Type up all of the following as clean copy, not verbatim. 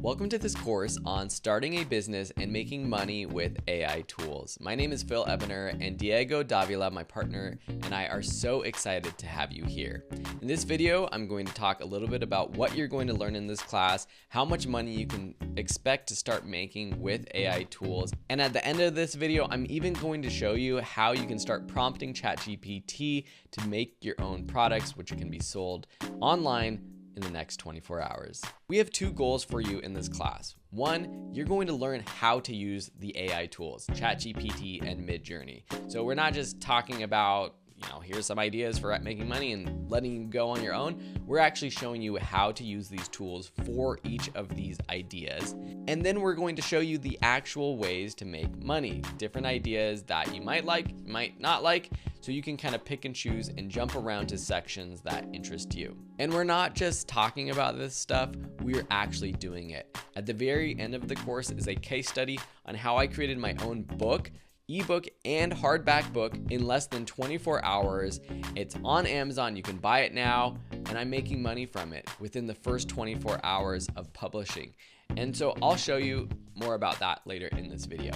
Welcome to this course on starting a business and making money with AI tools. My name is Phil Ebener, and Diego Davila, my partner, and I are so excited to have you here. In this video, I'm going to talk a little bit about what you're going to learn in this class, how much money you can expect to start making with AI tools, and at the end of this video, I'm even going to show you how you can start prompting ChatGPT to make your own products, which can be sold online in the next 24 hours. We have two goals for you in this class. One, you're going to learn how to use the AI tools, ChatGPT and Midjourney. So we're not just talking about, here's some ideas for making money and letting you go on your own. We're actually showing you how to use these tools for each of these ideas. And then we're going to show you the actual ways to make money, different ideas that you might like, might not like, so you can kind of pick and choose and jump around to sections that interest you. And we're not just talking about this stuff, we're actually doing it. At the very end of the course is a case study on how I created my own book, ebook and hardback book in less than 24 hours. It's on Amazon, you can buy it now, and I'm making money from it within the first 24 hours of publishing. And so I'll show you more about that later in this video.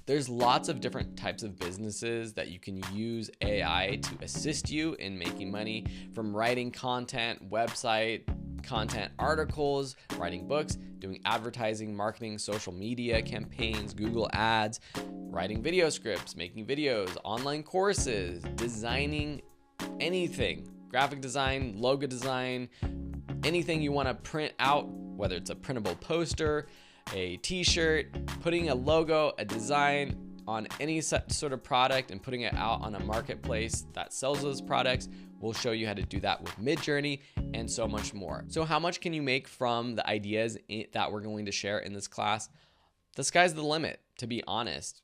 There's lots of different types of businesses that you can use AI to assist you in making money, from writing content, website content, articles, writing books, doing advertising, marketing, social media campaigns, Google ads, writing video scripts, making videos, online courses, designing anything, graphic design, logo design, anything you want to print out, whether it's a printable poster, a t-shirt, putting a logo, a design on any sort of product and putting it out on a marketplace that sells those products. We'll show you how to do that with Midjourney and so much more. So how much can you make from the ideas that we're going to share in this class? The sky's the limit, to be honest,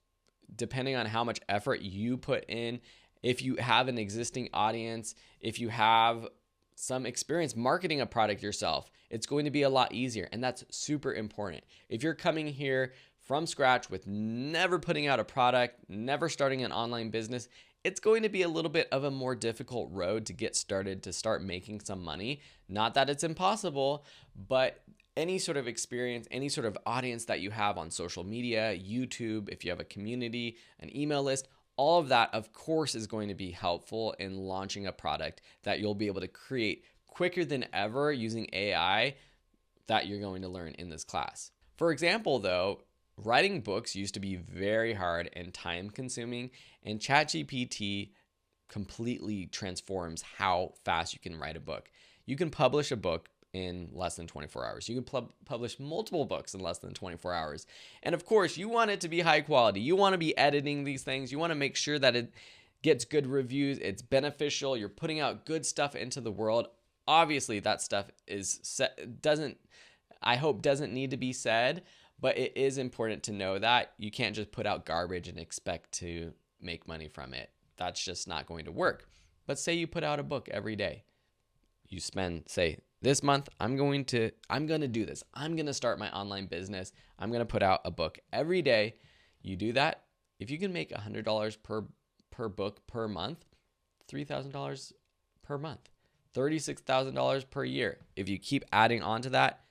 depending on how much effort you put in. If you have an existing audience, if you have some experience marketing a product yourself, it's going to be a lot easier, and that's super important. If you're coming here from scratch with never putting out a product, never starting an online business, it's going to be a little bit of a more difficult road to get started, to start making some money. Not that it's impossible, but any sort of experience, any sort of audience that you have on social media, YouTube, if you have a community, an email list, all of that, of course, is going to be helpful in launching a product that you'll be able to create quicker than ever using AI that you're going to learn in this class. For example, though, writing books used to be very hard and time consuming, and ChatGPT completely transforms how fast you can write a book. You can publish a book in less than 24 hours. You can publish multiple books in less than 24 hours. And of course, you want it to be high quality. You want to be editing these things. You want to make sure that it gets good reviews, it's beneficial, you're putting out good stuff into the world. Obviously, that stuff doesn't need to be said, but it is important to know that you can't just put out garbage and expect to make money from it. That's just not going to work. But say you put out a book every day. You spend, say, this month, I'm going to do this. I'm going to start my online business. I'm going to put out a book every day. You do that. If you can make $100 per book per month, $3,000 per month, $36,000 per year. If you keep adding on to that,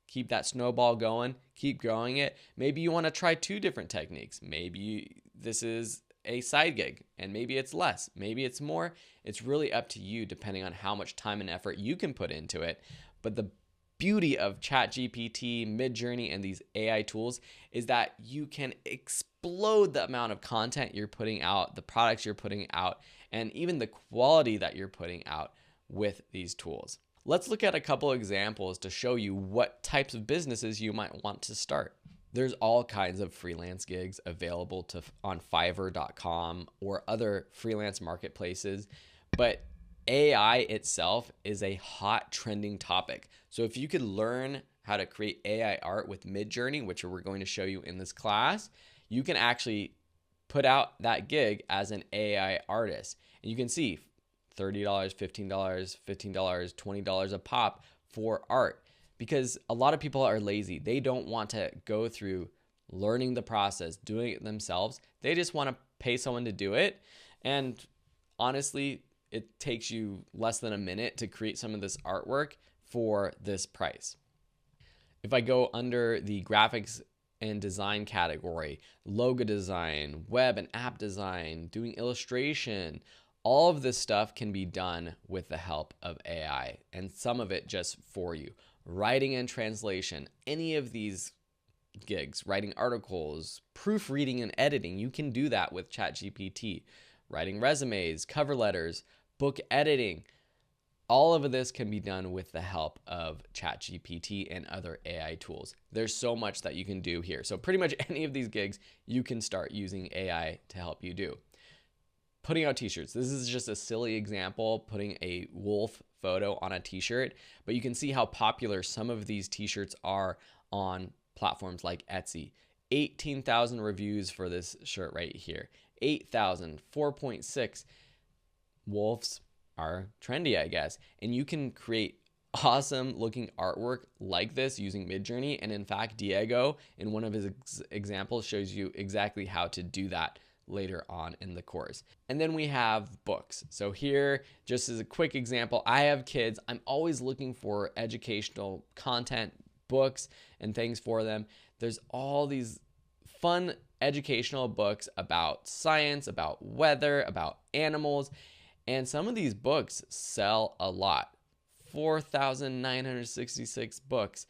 keep that snowball going, keep growing it. Maybe you want to try two different techniques. Maybe this is a side gig and maybe it's less, maybe it's more. It's really up to you depending on how much time and effort you can put into it. But the beauty of ChatGPT, Midjourney, and these AI tools is that you can explode the amount of content you're putting out, the products you're putting out, and even the quality that you're putting out with these tools. Let's look at a couple examples to show you what types of businesses you might want to start. There's all kinds of freelance gigs available on Fiverr.com or other freelance marketplaces, but AI itself is a hot trending topic. So if you could learn how to create AI art with Midjourney, which we're going to show you in this class, you can actually put out that gig as an AI artist. And you can see $30, $15, $15, $20 a pop for art. Because a lot of people are lazy. They don't want to go through learning the process, doing it themselves. They just want to pay someone to do it. And honestly, it takes you less than a minute to create some of this artwork for this price. If I go under the graphics and design category, logo design, web and app design, doing illustration, all of this stuff can be done with the help of AI, and some of it just for you. Writing and translation, any of these gigs, writing articles, proofreading and editing, you can do that with ChatGPT. Writing resumes, cover letters, book editing, all of this can be done with the help of ChatGPT and other AI tools. There's so much that you can do here. So pretty much any of these gigs, you can start using AI to help you do. Putting out t-shirts. This is just a silly example, putting a wolf photo on a t-shirt, but you can see how popular some of these t-shirts are on platforms like Etsy. 18,000 reviews for this shirt right here. 8,000, 4.6. Wolves are trendy, I guess. And you can create awesome looking artwork like this using Midjourney. And in fact, Diego, in one of his examples, shows you exactly how to do that later on in the course. And then we have books. So here, just as a quick example, I have kids. I'm always looking for educational content, books, and things for them. There's all these fun educational books about science, about weather, about animals. And some of these books sell a lot. 4,966 books,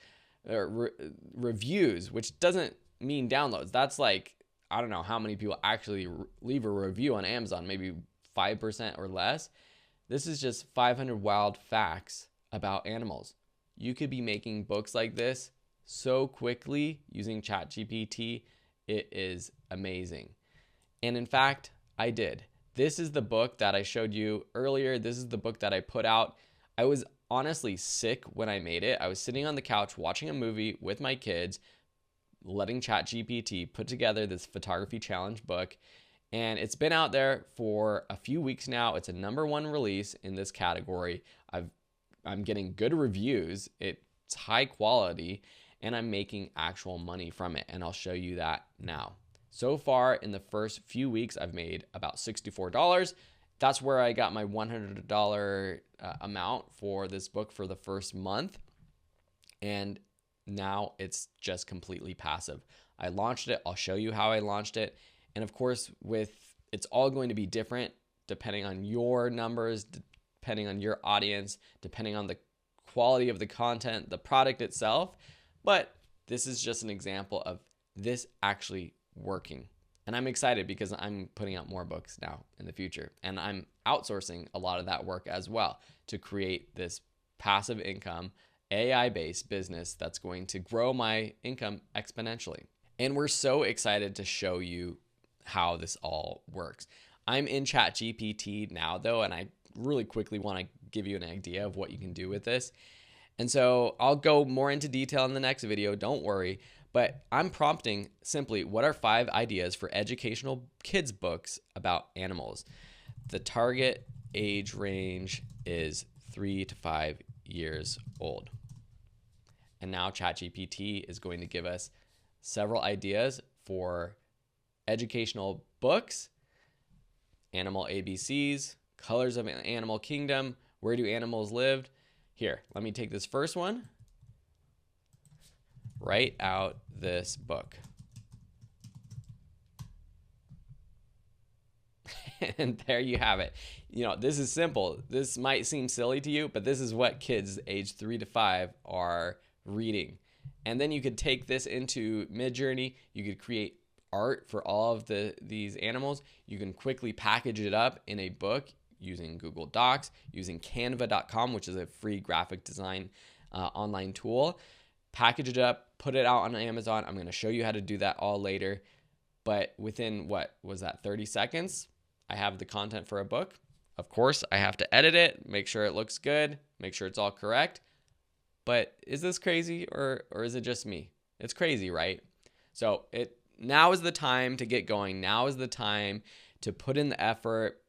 reviews, which doesn't mean downloads. That's like, I don't know how many people actually leave a review on Amazon, maybe 5% or less. This is just 500 wild facts about animals. You could be making books like this so quickly using ChatGPT. It is amazing. And in fact, I did. This is the book that I showed you earlier. This is the book that I put out. I was honestly sick when I made it. I was sitting on the couch watching a movie with my kids, letting ChatGPT put together this photography challenge book. And it's been out there for a few weeks now. It's a #1 release in this category. I'm getting good reviews. It's high quality, and I'm making actual money from it. And I'll show you that now. So far, in the first few weeks, I've made about $64. That's where I got my $100 amount for this book for the first month. And now it's just completely passive. I launched it. I'll show you how I launched it. And of course, it's all going to be different depending on your numbers, depending on your audience, depending on the quality of the content, the product itself. But this is just an example of this actually working. And I'm excited because I'm putting out more books now in the future. And I'm outsourcing a lot of that work as well to create this passive income, AI-based business that's going to grow my income exponentially. And we're so excited to show you how this all works. I'm in ChatGPT now though, and I really quickly want to give you an idea of what you can do with this. And so I'll go more into detail in the next video, don't worry. But I'm prompting simply, what are 5 ideas for educational kids books about animals? The target age range is 3 to 5 years old. And now ChatGPT is going to give us several ideas for educational books, animal ABCs, colors of an animal kingdom, where do animals live? Here, let me take this first one. Write out this book. And there you have it. You know, this is simple. This might seem silly to you, but this is what kids age 3 to 5 are reading. And then you could take this into Midjourney. You could create art for all of these animals. You can quickly package it up in a book using Google Docs, using canva.com, which is a free graphic design online tool. Package it up, put it out on Amazon. I'm going to show you how to do that all later. But within, what was that, 30 seconds, I have the content for a book. Of course, I have to edit it, make sure it looks good, make sure it's all correct. But is this crazy or is it just me? It's crazy, right? So now is the time to get going. Now is the time to put in the effort,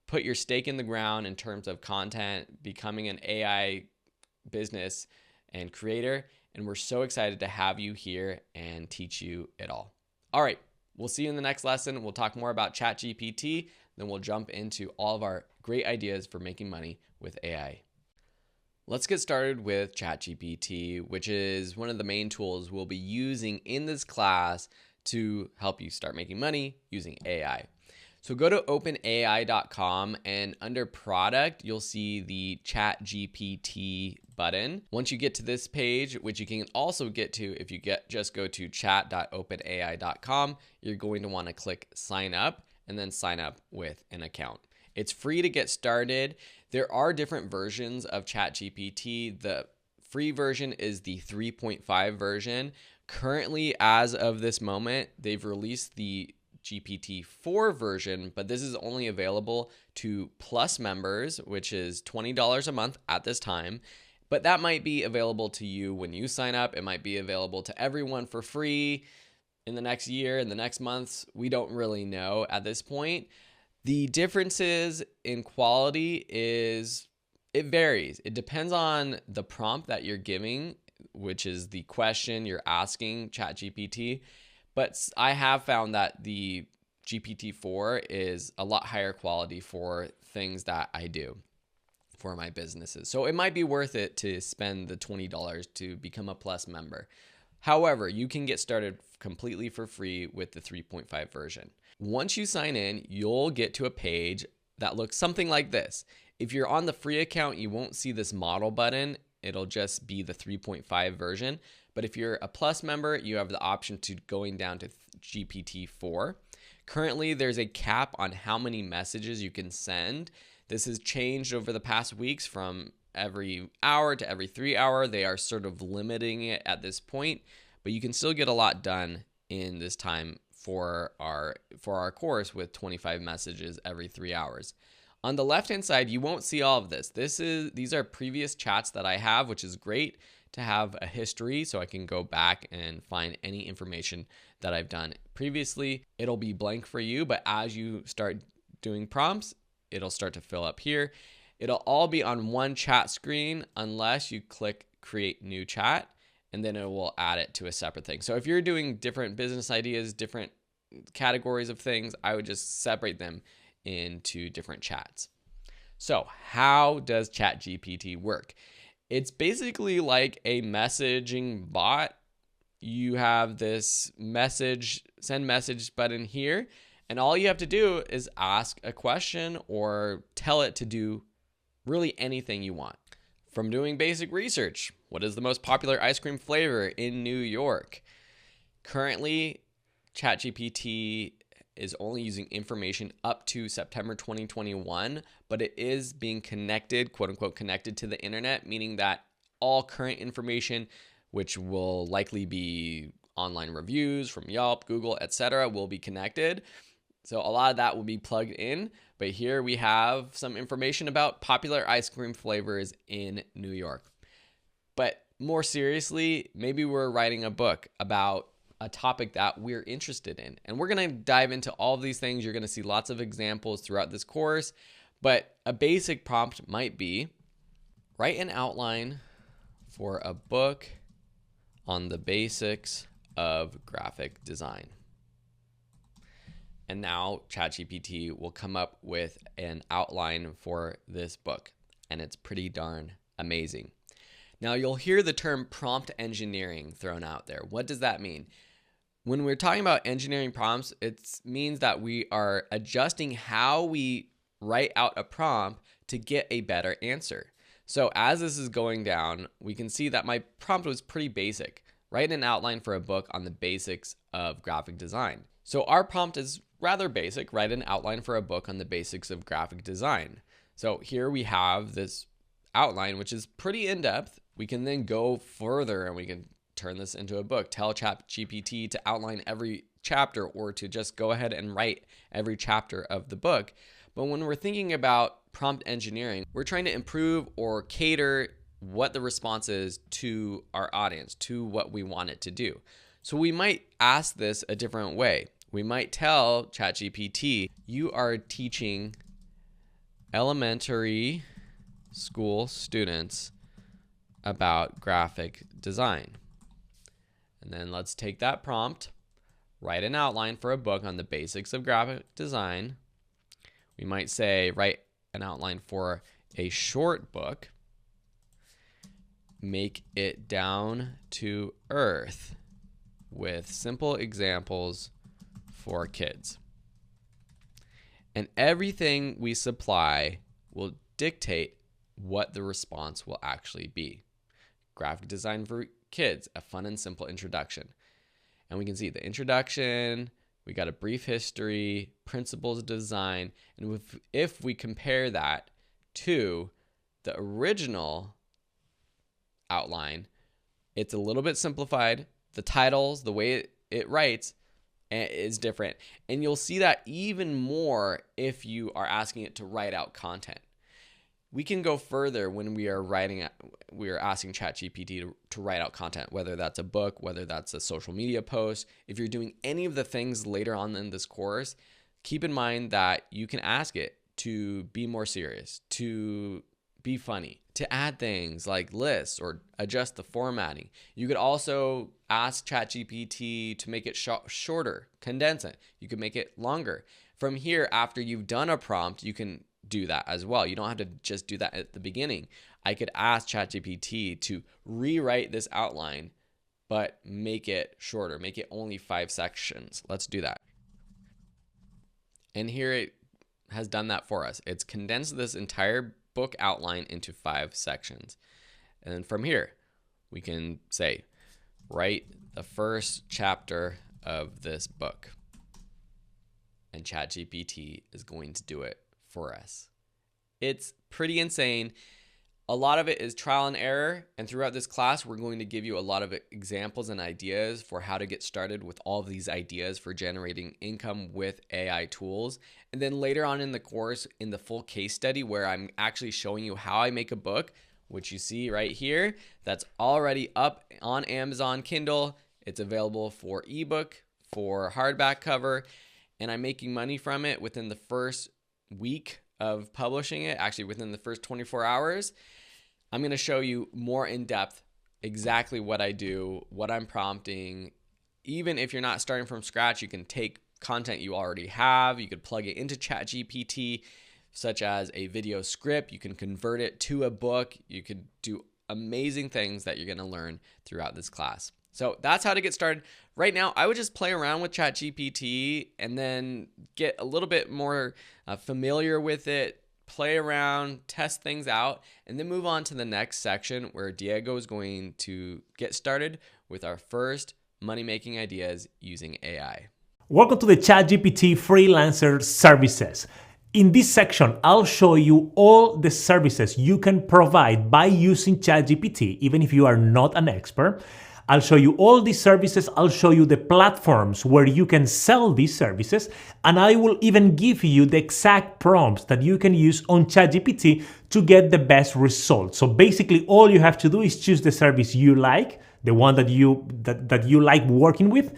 put your stake in the ground in terms of content, becoming an AI business and creator. And we're so excited to have you here and teach you it all. All right, we'll see you in the next lesson. We'll talk more about ChatGPT, then we'll jump into all of our great ideas for making money with AI. Let's get started with ChatGPT, which is one of the main tools we'll be using in this class to help you start making money using AI. So go to openai.com and under product, you'll see the ChatGPT button. Once you get to this page, which you can also get to if you just go to chat.openai.com, you're going to want to click sign up and then sign up with an account. It's free to get started. There are different versions of ChatGPT. The free version is the 3.5 version. Currently, as of this moment, they've released the GPT-4 version, but this is only available to Plus members, which is $20 a month at this time. But that might be available to you when you sign up. It might be available to everyone for free in the next year, in the next months. We don't really know at this point. The differences in quality it varies. It depends on the prompt that you're giving, which is the question you're asking ChatGPT. But I have found that the GPT-4 is a lot higher quality for things that I do for my businesses. So it might be worth it to spend the $20 to become a Plus member. However, you can get started completely for free with the 3.5 version. Once you sign in, you'll get to a page that looks something like this. If you're on the free account, you won't see this model button. It'll just be the 3.5 version. But if you're a Plus member, you have the option to going down to GPT-4. Currently, there's a cap on how many messages you can send. This has changed over the past weeks from every hour to every 3 hour. They are sort of limiting it at this point, but you can still get a lot done in this time for our course with 25 messages every 3 hours. On the left-hand side, you won't see all of this. These are previous chats that I have, which is great to have a history so I can go back and find any information that I've done previously. It'll be blank for you, but as you start doing prompts, it'll start to fill up here. It'll all be on one chat screen unless you click create new chat, and then it will add it to a separate thing. So if you're doing different business ideas, different categories of things, I would just separate them into different chats. So how does ChatGPT work? It's basically like a messaging bot. You have this send message button here, and all you have to do is ask a question or tell it to do really anything you want. From doing basic research, what is the most popular ice cream flavor in New York? Currently, ChatGPT is only using information up to September 2021, but it is being connected, quote unquote, connected to the internet, meaning that all current information, which will likely be online reviews from Yelp, Google, etc., will be connected. So a lot of that will be plugged in, but here we have some information about popular ice cream flavors in New York. But more seriously, maybe we're writing a book about a topic that we're interested in. And we're going to dive into all of these things. You're going to see lots of examples throughout this course, but a basic prompt might be write an outline for a book on the basics of graphic design. And now ChatGPT will come up with an outline for this book, and it's pretty darn amazing. Now you'll hear the term prompt engineering thrown out there. What does that mean? When we're talking about engineering prompts, it means that we are adjusting how we write out a prompt to get a better answer. So as this is going down, we can see that my prompt was pretty basic. Write an outline for a book on the basics of graphic design. So our prompt is rather basic. Write an outline for a book on the basics of graphic design. So here we have this outline, which is pretty in-depth. We can then go further and we can turn this into a book. Tell ChatGPT to outline every chapter or to just go ahead and write every chapter of the book. But when we're thinking about prompt engineering, we're trying to improve or cater what the response is to our audience, to what we want it to do. So we might ask this a different way. We might tell ChatGPT, you are teaching elementary school students about graphic design. And then let's take that prompt, write an outline for a book on the basics of graphic design. We might say, write an outline for a short book. make it down to earth with simple examples for kids. And everything we supply will dictate what the response will actually be. Graphic design for kids, a fun and simple introduction. And we can see the introduction, we got a brief history, principles of design, and if we compare that to the original outline, it's a little bit simplified. The titles, the way it writes is different. And you'll see that even more if you are asking it to write out content. We can go further when we are asking ChatGPT to write out content, whether that's a book, whether that's a social media post. If you're doing any of the things later on in this course, keep in mind that you can ask it to be more serious, to be funny, to add things like lists or adjust the formatting. You could also ask ChatGPT to make it shorter, condense it. You could make it longer. From here, after you've done a prompt, you can do that as well. You don't have to just do that at the beginning. I could ask ChatGPT to rewrite this outline, but make it shorter, make it only 5 sections. Let's do that. And here it has done that for us. It's condensed this entire book outline into 5 sections. And then from here, we can say, write the first chapter of this book. And ChatGPT is going to do it for us. It's pretty insane. A lot of it is trial and error, and throughout this class, we're going to give you a lot of examples and ideas for how to get started with all of these ideas for generating income with AI tools. And then later on in the course, in the full case study where I'm actually showing you how I make a book, which you see right here, that's already up on Amazon Kindle. It's available for ebook, for hardback cover, and I'm making money from it within the first week of publishing it, actually within the first 24 hours. I'm going to show you more in depth exactly what I do, what I'm prompting. Even if you're not starting from scratch, you can take content you already have. You could plug it into ChatGPT, such as a video script. You can convert it to a book. You could do amazing things that you're going to learn throughout this class. So that's how to get started. Right now, I would just play around with ChatGPT and then get a little bit more familiar with it, play around, test things out, and then move on to the next section where Diego is going to get started with our first money-making ideas using AI. Welcome to the ChatGPT Freelancer Services. In this section, I'll show you all the services you can provide by using ChatGPT, even if you are not an expert. I'll show you all these services. I'll show you the platforms where you can sell these services, and I will even give you the exact prompts that you can use on ChatGPT to get the best results. So basically, all you have to do is choose the service you like, the one that you like working with.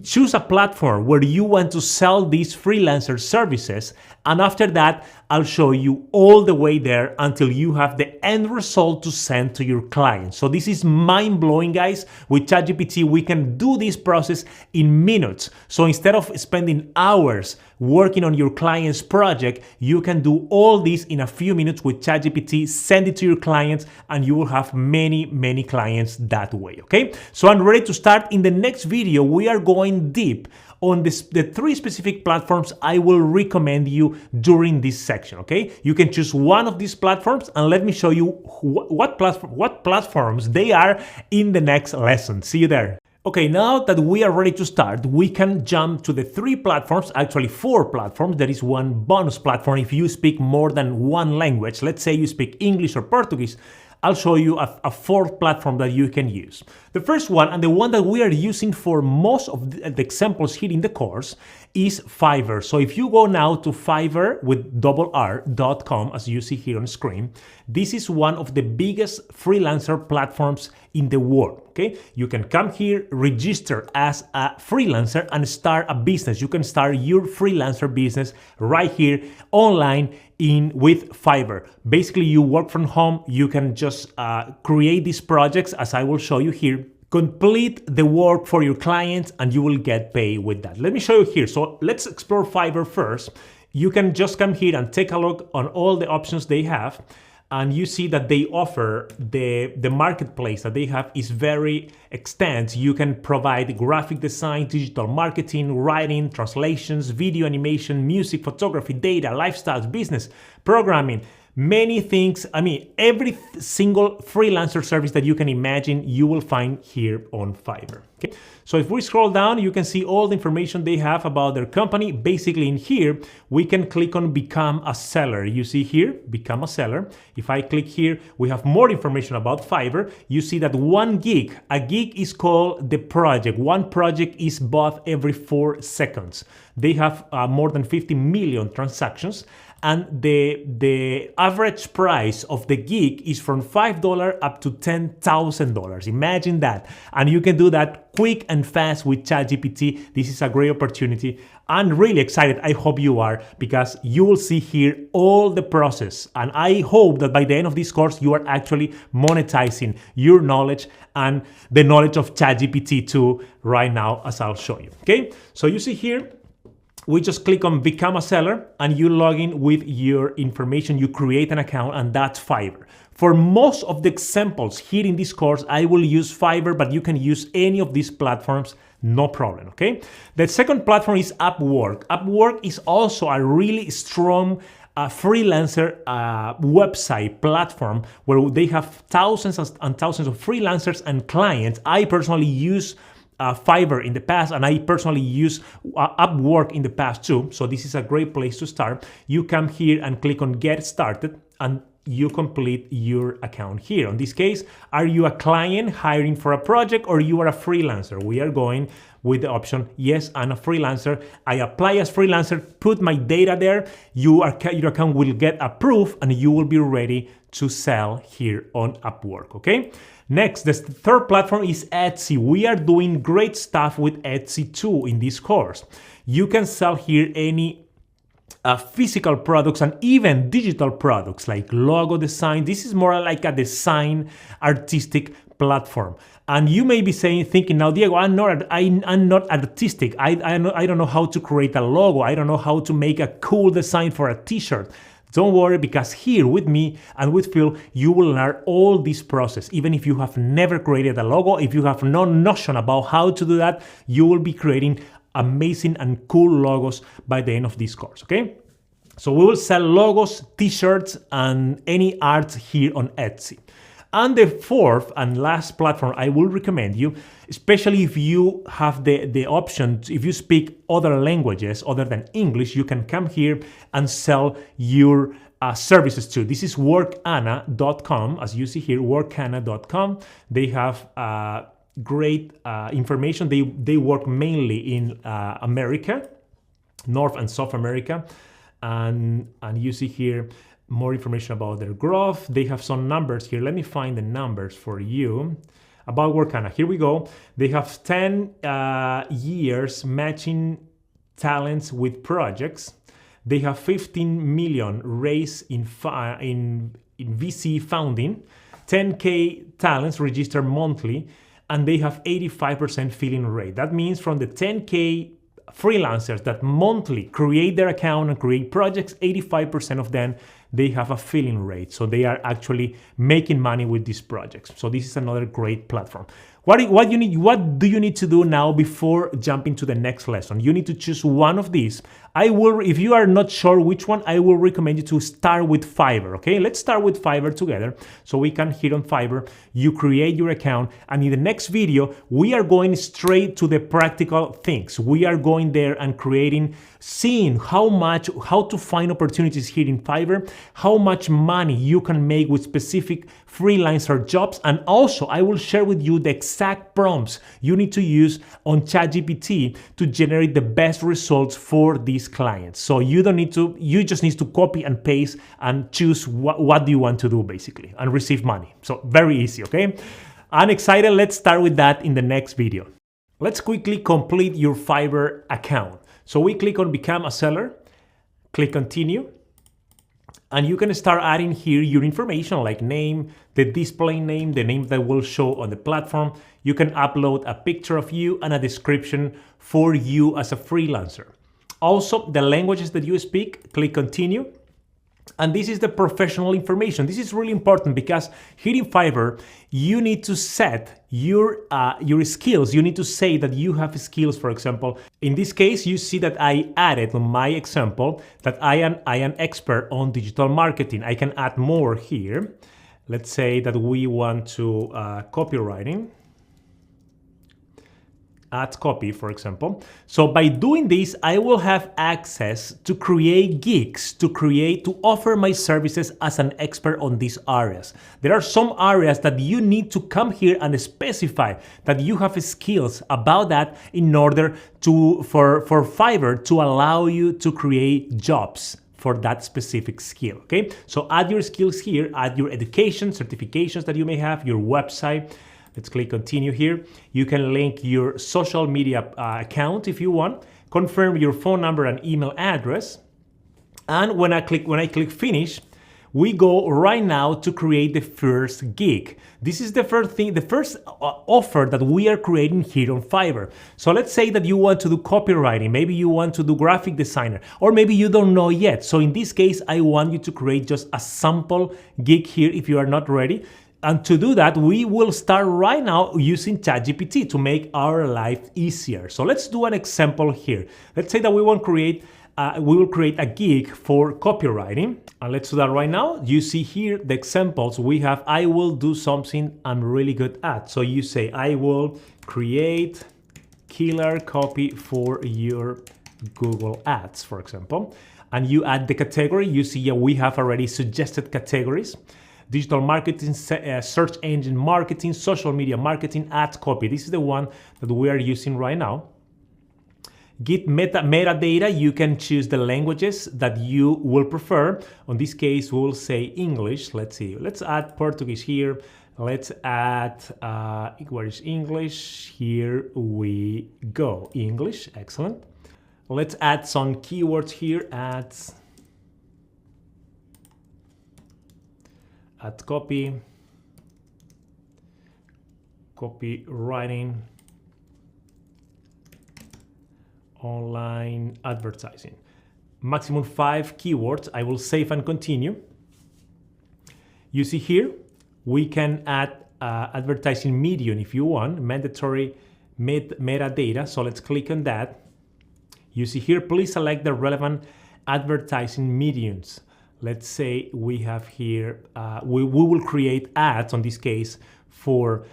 Choose a platform where you want to sell these freelancer services, and after that, I'll show you all the way there until you have the end result to send to your clients. So this is mind-blowing, guys. With ChatGPT, we can do this process in minutes. So instead of spending hours working on your client's project, you can do all this in a few minutes with ChatGPT, send it to your clients, and you will have many, many clients that way, okay? So I'm ready to start. In the next video, we are going deep on the 3 specific platforms I will recommend you during this section, okay? You can choose one of these platforms, and let me show you what platforms they are in the next lesson. See you there. Okay, now that we are ready to start, we can jump to the 3 platforms, actually 4 platforms. There is one bonus platform if you speak more than one language. Let's say you speak English or Portuguese. I'll show you a 4th platform that you can use. The first one, and the one that we are using for most of the examples here in the course, is Fiverr. So if you go now to Fiverr with .com, as you see here on screen, this is one of the biggest freelancer platforms in the world, okay? You can come here, register as a freelancer, and start a business. You can start your freelancer business right here online with Fiverr. Basically, you work from home, you can just create these projects, as I will show you here, complete the work for your clients, and you will get paid with that. Let me show you here. So let's explore Fiverr first. You can just come here and take a look on all the options they have. and you see that they offer the marketplace that they have is very extensive. You can provide graphic design, digital marketing, writing, translations, video animation, music, photography, data, lifestyles, business, programming, many things. I mean, every single freelancer service that you can imagine, you will find here on Fiverr. Okay? So if we scroll down, you can see all the information they have about their company. Basically in here, we can click on become a seller. You see here, become a seller. If I click here, we have more information about Fiverr. You see that a gig is called the project. One project is bought every 4 seconds. They have more than 50 million transactions. And the average price of the gig is from $5 up to $10,000. Imagine that. And you can do that quick and fast with ChatGPT. This is a great opportunity. I'm really excited. I hope you are, because you will see here all the process. And I hope that by the end of this course, you are actually monetizing your knowledge and the knowledge of ChatGPT too right now, as I'll show you. Okay, so you see here, we just click on become a seller and you log in with your information, you create an account, and that's Fiverr. For most of the examples here in this course, I will use Fiverr, but you can use any of these platforms, no problem, okay? The second platform is Upwork. Upwork is also a really strong freelancer website platform where they have thousands and thousands of freelancers and clients. I personally use Fiverr in the past, and I personally use Upwork in the past too. So this is a great place to start. You come here and click on get started and you complete your account here. In this case, are you a client hiring for a project or you are a freelancer? We are going with the option, yes, I'm a freelancer. I apply as freelancer, put my data there, your account will get approved and you will be ready to sell here on Upwork, okay? Next, the third platform is Etsy. We are doing great stuff with Etsy too in this course. You can sell here any physical products and even digital products like logo design. This is more like a design artistic platform. And you may be thinking now, Diego, I'm not artistic. I don't know how to create a logo. I don't know how to make a cool design for a t-shirt. Don't worry, because here with me and with Phil, you will learn all this process. Even if you have never created a logo, if you have no notion about how to do that, you will be creating amazing and cool logos by the end of this course, okay? So we will sell logos, t-shirts, and any art here on Etsy. And the fourth and last platform I will recommend you, especially if you have the option, if you speak other languages other than English, you can come here and sell your services too. This is workana.com. As you see here, workana.com. They have great information. They work mainly in America, North and South America. And you see here more information about their growth. They have some numbers here. Let me find the numbers for you about Workana. Here we go. They have 10 years matching talents with projects. They have 15 million raised in VC funding, 10K talents registered monthly, and they have 85% filling rate. That means from the 10K freelancers that monthly create their account and create projects, 85% of them, they have a filling rate. So they are actually making money with these projects. So this is another great platform. What do you need to do now before jumping to the next lesson? You need to choose one of these. If you are not sure which one, I will recommend you to start with Fiverr, okay? Let's start with Fiverr together. So we can hit on Fiverr, you create your account, and in the next video, we are going straight to the practical things. We are going there and seeing how to find opportunities here in Fiverr, how much money you can make with specific freelancer jobs, and also I will share with you the exact prompts you need to use on ChatGPT to generate the best results for these clients. So you just need to copy and paste and choose what do you want to do basically and receive money. So very easy, okay? I'm excited. Let's start with that in the next video. Let's quickly complete your Fiverr account. So we click on become a seller, click continue, and you can start adding here your information like name, the display name, the name that will show on the platform. You can upload a picture of you and a description for you as a freelancer. Also, the languages that you speak, click continue. And this is the professional information. This is really important because here in Fiverr, you need to set your skills. You need to say that you have skills, for example. In this case, you see that I added on my example that I am expert on digital marketing. I can add more here. Let's say that we want to copywriting. Add copy, for example. So by doing this, I will have access to create gigs, to offer my services as an expert on these areas. There are some areas that you need to come here and specify that you have skills about that in order for Fiverr to allow you to create jobs for that specific skill, okay? So add your skills here, add your education, certifications that you may have, your website. Let's click continue here. You can link your social media account if you want, confirm your phone number and email address. And when I click finish, we go right now to create the first gig. This is the first offer that we are creating here on Fiverr. So let's say that you want to do copywriting, maybe you want to do graphic designer, or maybe you don't know yet. So in this case, I want you to create just a sample gig here if you are not ready. And to do that, we will start right now using ChatGPT to make our life easier. So let's do an example here. Let's say that we will create a gig for copywriting. And let's do that right now. You see here the examples we have. I will do something I'm really good at. So you say, I will create killer copy for your Google Ads, for example. And you add the category. You see we have already suggested categories. Digital marketing, search engine marketing, social media marketing, ad copy. This is the one that we are using right now. Get metadata. You can choose the languages that you will prefer. On this case, we'll say English. Let's see. Let's add Portuguese here. Let's add, where is English? Here we go. English, excellent. Let's add some keywords here. Add copy, copywriting, online advertising. Maximum 5 keywords. I will save and continue. You see here, we can add advertising medium if you want, mandatory metadata. So let's click on that. You see here, please select the relevant advertising mediums. Let's say we have here, we will create ads on this case for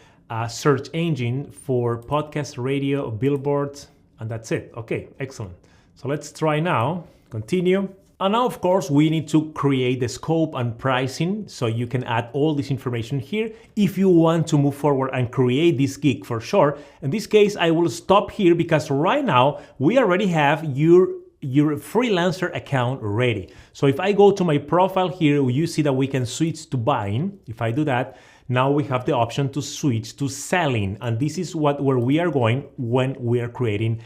search engine, for podcast, radio, billboards, and that's it. Okay, excellent. So let's try now, continue. And now, of course, we need to create the scope and pricing. So you can add all this information here if you want to move forward and create this gig for sure. In this case, I will stop here because right now we already have your freelancer account ready. So if I go to my profile here, you see that we can switch to buying. If I do that, now we have the option to switch to selling. And this is where we are going when we are creating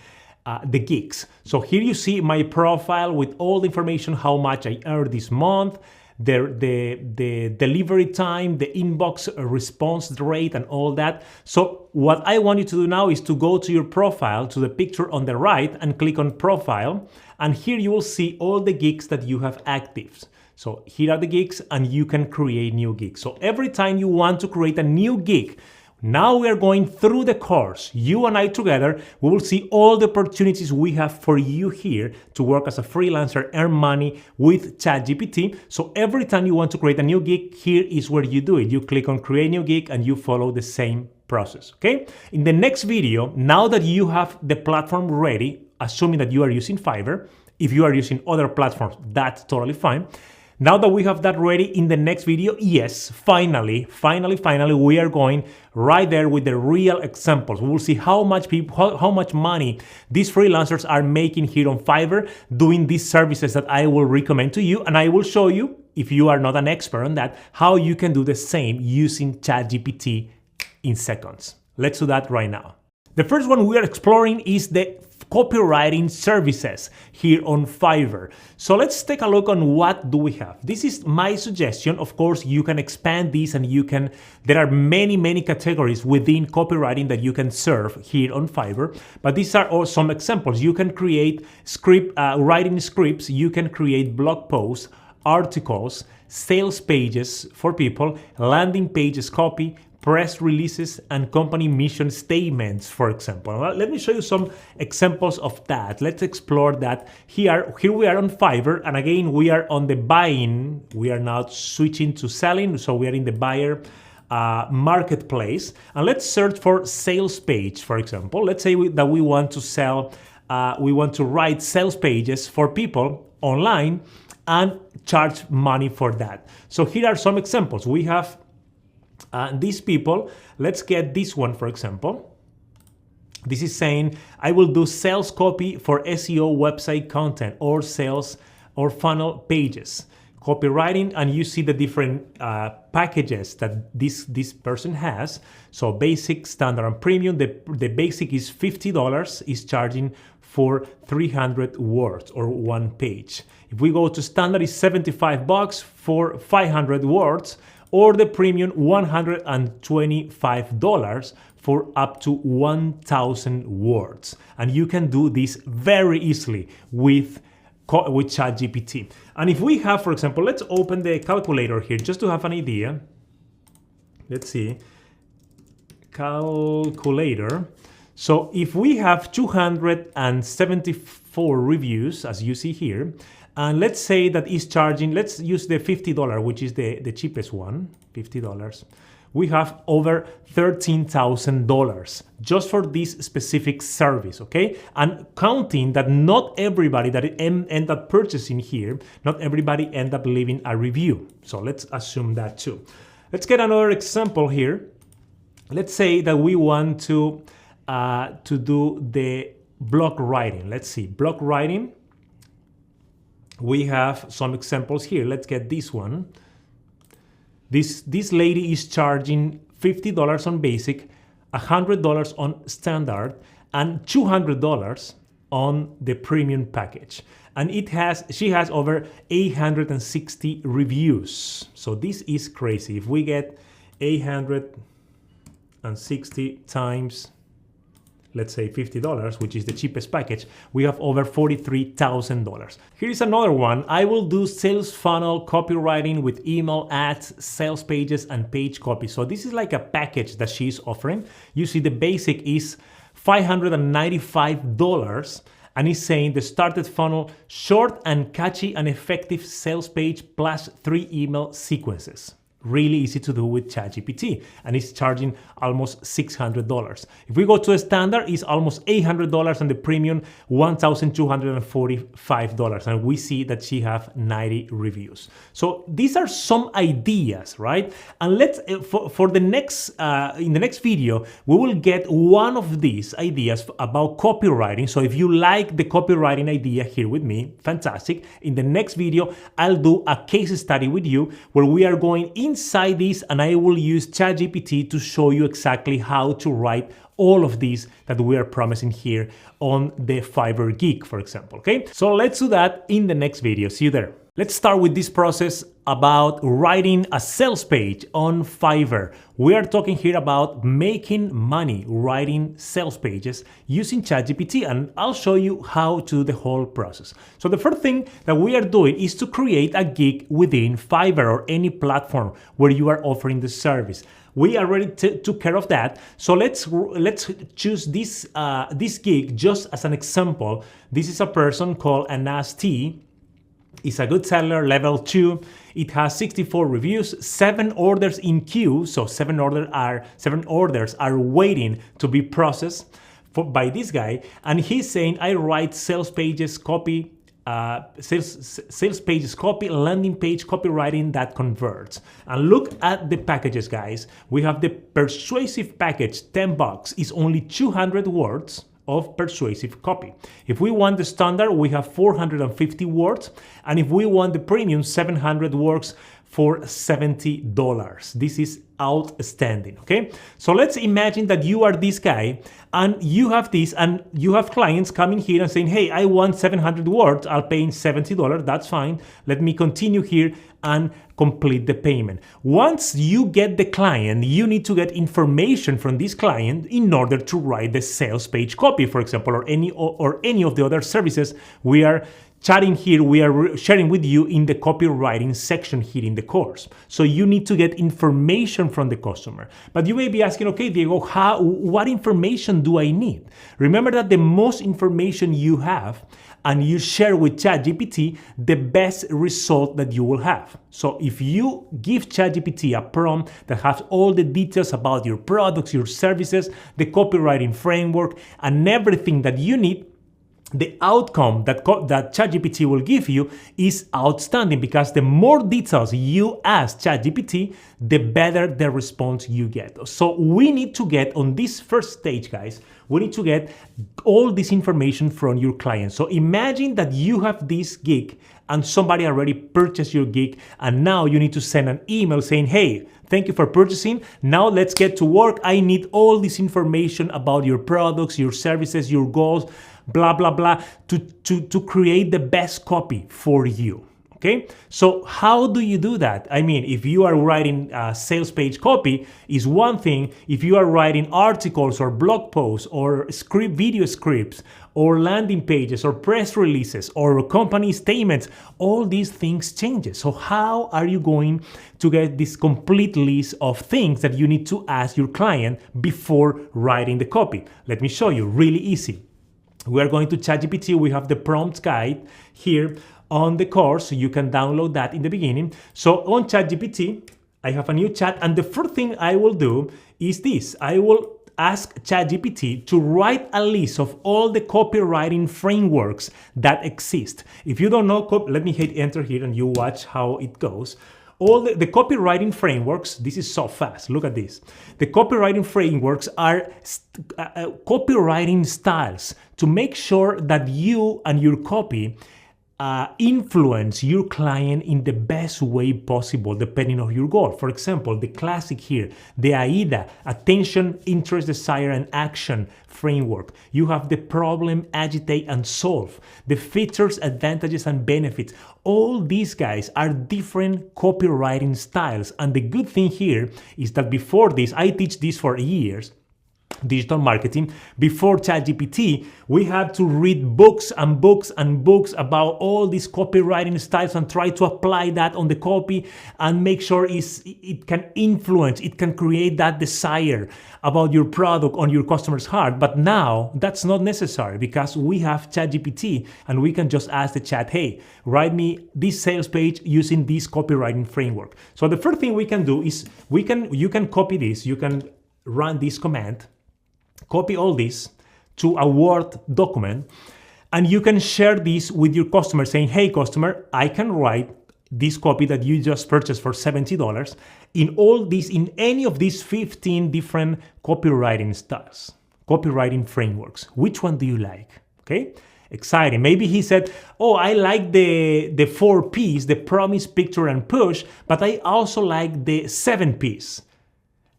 the gigs. So here you see my profile with all the information, how much I earned this month, the delivery time, the inbox response rate, and all that. So what I want you to do now is to go to your profile, to the picture on the right, and click on profile. And here you will see all the gigs that you have active. So here are the gigs, and you can create new gigs. So every time you want to create a new gig, now we are going through the course. You and I together, we will see all the opportunities we have for you here to work as a freelancer, earn money with ChatGPT. So every time you want to create a new gig, here is where you do it. You click on create new gig and you follow the same process, okay? In the next video, now that you have the platform ready, assuming that you are using Fiverr, if you are using other platforms, that's totally fine. Now that we have that ready, in the next video, yes, finally, we are going right there with the real examples. We will see how much money these freelancers are making here on Fiverr doing these services that I will recommend to you. And I will show you, if you are not an expert on that, how you can do the same using ChatGPT in seconds. Let's do that right now. The first one we are exploring is the copywriting services here on Fiverr. So let's take a look on what do we have. This is my suggestion. Of course, you can expand this and there are many categories within copywriting that you can serve here on Fiverr. But these are all some examples. You can create writing scripts, you can create blog posts, articles, sales pages for people, landing pages copy, press releases, and company mission statements, for example. Let me show you some examples of that. Let's explore that. Here we are on Fiverr, and again, we are on the buying. We are not switching to selling, so we are in the buyer marketplace. And let's search for sales page, for example. Let's say that we want to sell, we want to write sales pages for people online and charge money for that. So here are some examples. We have these people. Let's get this one, for example. This is saying, I will do sales copy for SEO website content or sales or funnel pages. Copywriting, and you see the different packages that this person has. So basic, standard, and premium. The basic is $50, is charging for 300 words or one page. If we go to standard, it's $75 for 500 words, or the premium $125 for up to 1,000 words. And you can do this very easily with ChatGPT. And if we have, for example, let's open the calculator here just to have an idea. Let's see, calculator. So if we have 274 reviews, as you see here, and let's say that is charging, let's use the $50, which is the cheapest one, $50. We have over $13,000 just for this specific service, okay? And counting that not everybody that end up purchasing here, not everybody end up leaving a review. So let's assume that too. Let's get another example here. Let's say that we want to do the blog writing. Let's see, blog writing. We have some examples here. Let's get this one. This lady is charging $50 on basic, $100 on standard, and $200 on the premium package. And she has over 860 reviews. So this is crazy. If we get 860 times, let's say $50, which is the cheapest package, we have over $43,000. Here's another one. I will do sales funnel copywriting with email ads, sales pages, and page copy. So this is like a package that she's offering. You see the basic is $595, and it's saying the started funnel, short and catchy and effective sales page plus 3 email sequences. Really easy to do with ChatGPT, and it's charging almost $600. If we go to a standard, it's almost $800, and the premium $1,245. And we see that she have 90 reviews. So these are some ideas, right? And let's for the next in the next video, we will get one of these ideas about copywriting. So if you like the copywriting idea here with me, fantastic. In the next video, I'll do a case study with you where we are going inside this, and I will use ChatGPT to show you exactly how to write all of these that we are promising here on the Fiverr gig, for example, okay? So let's do that in the next video. See you there. Let's start with this process about writing a sales page on Fiverr. We are talking here about making money writing sales pages using ChatGPT, and I'll show you how to do the whole process. So the first thing that we are doing is to create a gig within Fiverr or any platform where you are offering the service. We already took care of that. So let's choose this gig just as an example. This is a person called Anas T. It's a good seller, level 2. It has 64 reviews, 7 orders in queue. So 7 orders are waiting to be processed by this guy. And he's saying, I write sales pages, copy, sales pages copy, landing page copywriting that converts. And look at the packages, guys. We have the persuasive package, $10. It's only 200 words of persuasive copy. If we want the standard, we have 450 words. And if we want the premium, 700 words for $70. This is outstanding, okay? So let's imagine that you are this guy and you have this, and you have clients coming here and saying, hey, I want 700 words, I'll pay in $70, that's fine. Let me continue here and complete the payment. Once you get the client, you need to get information from this client in order to write the sales page copy, for example, or any of the other services we are chatting here, we are sharing with you in the copywriting section here in the course. So you need to get information from the customer. But you may be asking, okay, Diego, what information do I need? Remember that the most information you have and you share with ChatGPT, the best result that you will have. So if you give ChatGPT a prompt that has all the details about your products, your services, the copywriting framework, and everything that you need, the outcome that ChatGPT will give you is outstanding, because the more details you ask ChatGPT, the better the response you get. So we need to get, on this first stage, guys, we need to get all this information from your client. So imagine that you have this gig and somebody already purchased your gig, and now you need to send an email saying, hey, thank you for purchasing. Now let's get to work. I need all this information about your products, your services, your goals, blah, blah, blah, to create the best copy for you. Okay, so how do you do that? I mean, if you are writing sales page copy is one thing. If you are writing articles or blog posts or video scripts or landing pages or press releases or company statements, all these things changes. So how are you going to get this complete list of things that you need to ask your client before writing the copy? Let me show you, really easy. We are going to ChatGPT. We have the prompt guide here on the course, so you can download that in the beginning. So on ChatGPT, I have a new chat, and the first thing I will do is this. I will ask ChatGPT to write a list of all the copywriting frameworks that exist. If you don't know, let me hit enter here and you watch how it goes. All the copywriting frameworks, this is so fast, look at this. The copywriting frameworks are copywriting styles to make sure that you and your copy influence your client in the best way possible, depending on your goal. For example, the classic here, the AIDA, attention, interest, desire, and action framework. You have the problem, agitate, and solve, the features, advantages, and benefits. All these guys are different copywriting styles. And the good thing here is that before this, I teach this for years, digital marketing. Before ChatGPT, we had to read books and books and books about all these copywriting styles and try to apply that on the copy and make sure it can influence, it can create that desire about your product on your customer's heart. But now that's not necessary, because we have ChatGPT and we can just ask the chat, hey, write me this sales page using this copywriting framework. So the first thing we can do is you can copy this, you can run this command, copy all this to a Word document, and you can share this with your customer saying, hey customer, I can write this copy that you just purchased for $70 in any of these 15 different copywriting styles, copywriting frameworks. Which one do you like? Okay, exciting. Maybe he said, oh, I like the 4 Ps, the promise, picture, and push, but I also like the 7 Ps.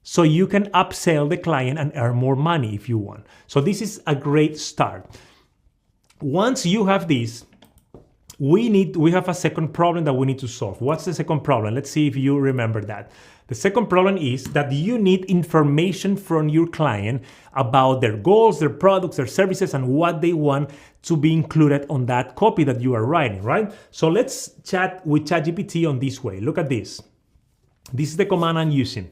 So you can upsell the client and earn more money if you want. So this is a great start. Once you have this, we have a second problem that we need to solve. What's the second problem? Let's see if you remember that. The second problem is that you need information from your client about their goals, their products, their services, and what they want to be included on that copy that you are writing, right? So let's chat with ChatGPT on this way. Look at this. This is the command I'm using.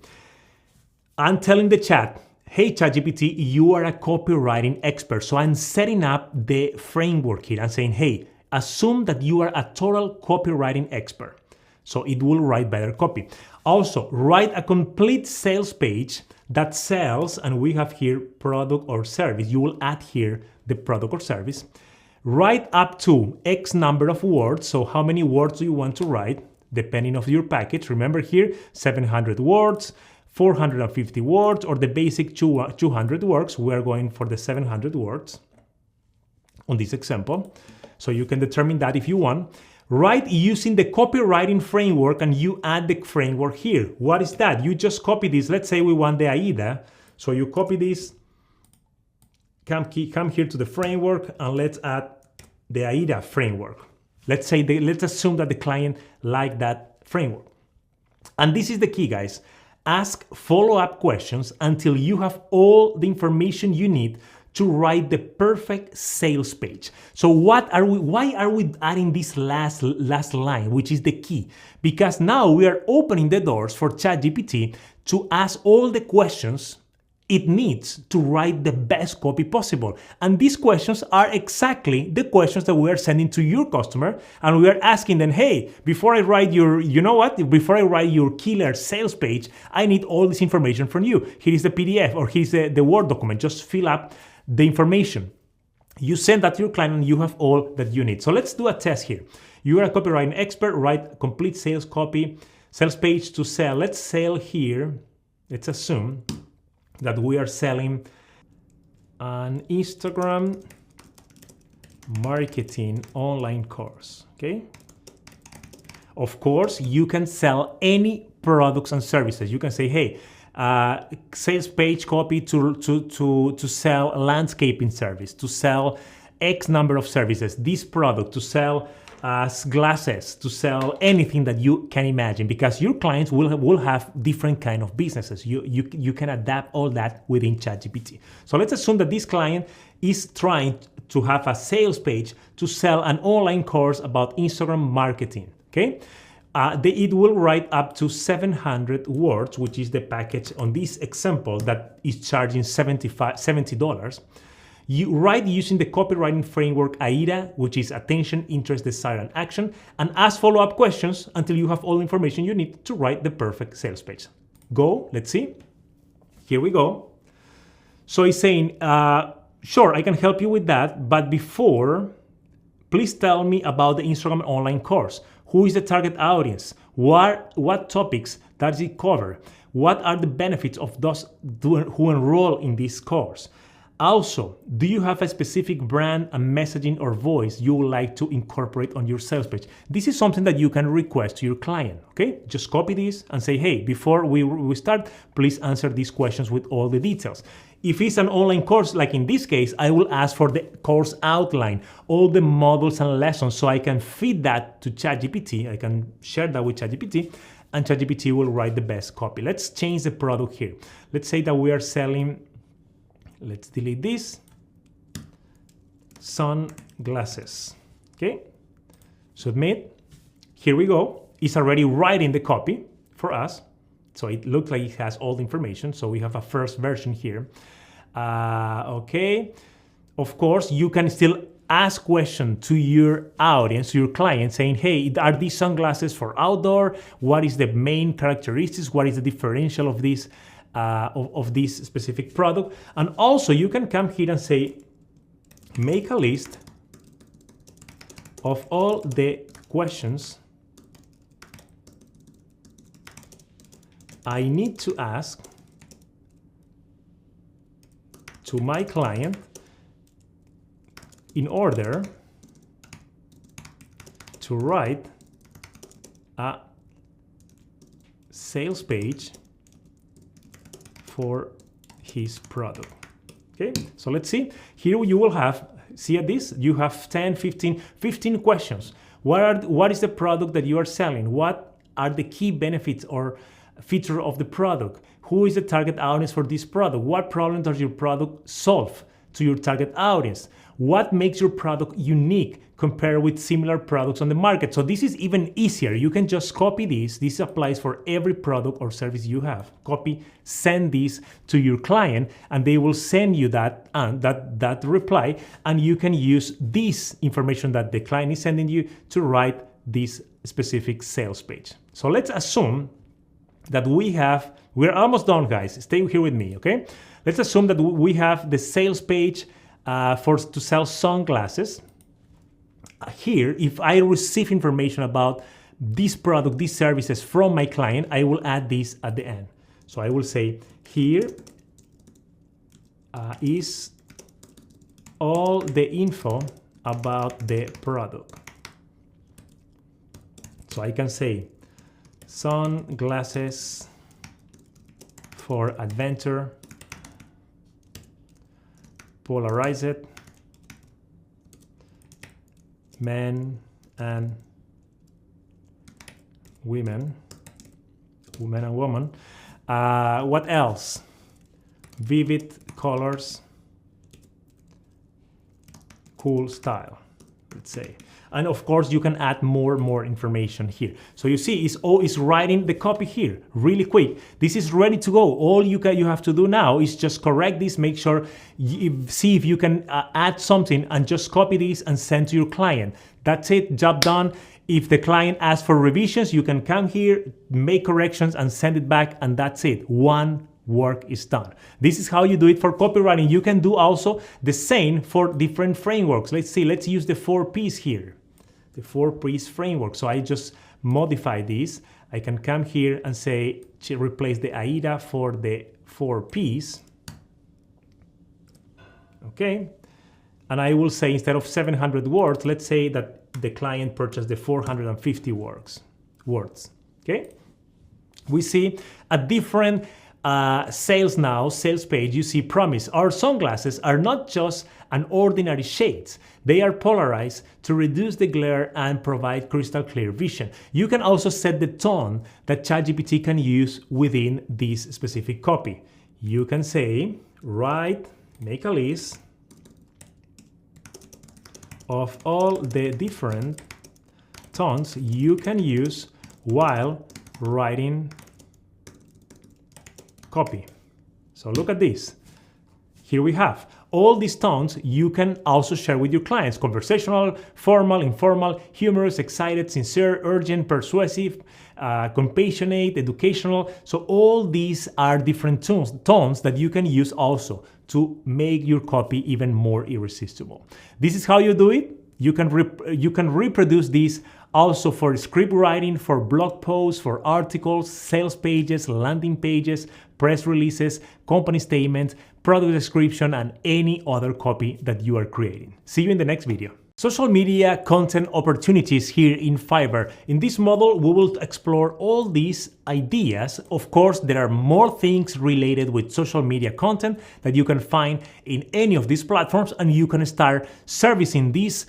I'm telling the chat, hey ChatGPT, you are a copywriting expert. So I'm setting up the framework here. I'm saying, hey, assume that you are a total copywriting expert. So it will write better copy. Also, write a complete sales page that sells, and we have here product or service. You will add here the product or service. Write up to X number of words. So how many words do you want to write, depending on your package? Remember here, 700 words, 450 words, or the basic 200 words. We're going for the 700 words on this example. So you can determine that if you want. Write using the copywriting framework, and you add the framework here. What is that? You just copy this. Let's say we want the AIDA. So you copy this, come here to the framework, and let's add the AIDA framework. Let's assume that the client liked that framework. And this is the key, guys. Ask follow-up questions until you have all the information you need to write the perfect sales page. So why are we adding this last line, which is the key? Because now we are opening the doors for ChatGPT to ask all the questions it needs to write the best copy possible. And these questions are exactly the questions that we are sending to your customer. And we are asking them, hey, before I write before I write your killer sales page, I need all this information from you. Here is the PDF or here's the Word document. Just fill up the information. You send that to your client and you have all that you need. So let's do a test here. You are a copywriting expert, write complete sales copy, sales page to sell. Let's sell here. Let's assume that we are selling an Instagram marketing online course, okay? Of course, you can sell any products and services. You can say, hey, sales page copy to sell a landscaping service, to sell X number of services, this product, to sell glasses, to sell anything that you can imagine, because your clients will have different kind of businesses. You can adapt all that within ChatGPT. So let's assume that this client is trying to have a sales page to sell an online course about Instagram marketing, okay? It will write up to 700 words, which is the package on this example that is charging $70. You write using the copywriting framework AIDA, which is attention, interest, desire, and action, and ask follow-up questions until you have all the information you need to write the perfect sales page. Go, let's see. Here we go. So it's saying, sure, I can help you with that, but before, please tell me about the Instagram online course. Who is the target audience? What topics does it cover? What are the benefits of those who enroll in this course? Also, do you have a specific brand, a messaging, or voice you would like to incorporate on your sales page? This is something that you can request to your client, okay? Just copy this and say, hey, before we start, please answer these questions with all the details. If it's an online course, like in this case, I will ask for the course outline, all the modules and lessons, so I can feed that to ChatGPT. I can share that with ChatGPT, and ChatGPT will write the best copy. Let's change the product here. Let's say that we are selling, let's delete this, sunglasses, okay? Submit, here we go. It's already writing the copy for us. So it looks like it has all the information. So we have a first version here. Okay. Of course, you can still ask questions to your audience, to your client, saying, hey, are these sunglasses for outdoor? What is the main characteristics? What is the differential of this specific product? And also you can come here and say, make a list of all the questions I need to ask to my client in order to write a sales page for his product. Okay, so let's see. Here you will have, see at this, you have 10, 15 questions. What is the product that you are selling? What are the key benefits or feature of the product? Who is the target audience for this product? What problem does your product solve to your target audience? What makes your product unique compared with similar products on the market? So this is even easier. You can just copy this. This applies for every product or service you have. Copy, send this to your client, and they will send you that reply, and you can use this information that the client is sending you to write this specific sales page. So let's assume that we're almost done, guys. Stay here with me, okay? Let's assume that we have the sales page to sell sunglasses. Here, if I receive information about this product, these services from my client, I will add this at the end. So I will say, here is all the info about the product. So I can say, sunglasses for adventure, polarized, men and women and women. What else? Vivid colors, cool style, let's say. And of course, you can add more information here. So you see, it's writing the copy here really quick. This is ready to go. All you have to do now is just correct this, make sure, see if you can add something, and just copy this and send to your client. That's it, job done. If the client asks for revisions, you can come here, make corrections, and send it back, and that's it. One work is done. This is how you do it for copywriting. You can do also the same for different frameworks. Let's see, let's use the 4Ps here. The 4Ps framework. So I just modify this. I can come here and say, replace the AIDA for the 4Ps. Okay. And I will say, instead of 700 words, let's say that the client purchased the 450 words. Okay. We see a different sales page. You see promise. Our sunglasses are not just an ordinary shades. They are polarized to reduce the glare and provide crystal clear vision. You can also set the tone that ChatGPT can use within this specific copy. You can say, make a list of all the different tones you can use while writing copy. So look at this. Here we have all these tones you can also share with your clients: conversational, formal, informal, humorous, excited, sincere, urgent, persuasive, compassionate, educational. So all these are different tones that you can use also to make your copy even more irresistible. This is how you do it. You can reproduce this also for script writing, for blog posts, for articles, sales pages, landing pages, press releases, company statements, product description, and any other copy that you are creating. See you in the next video. Social media content opportunities here in Fiverr. In this model, we will explore all these ideas. Of course, there are more things related with social media content that you can find in any of these platforms, and you can start servicing these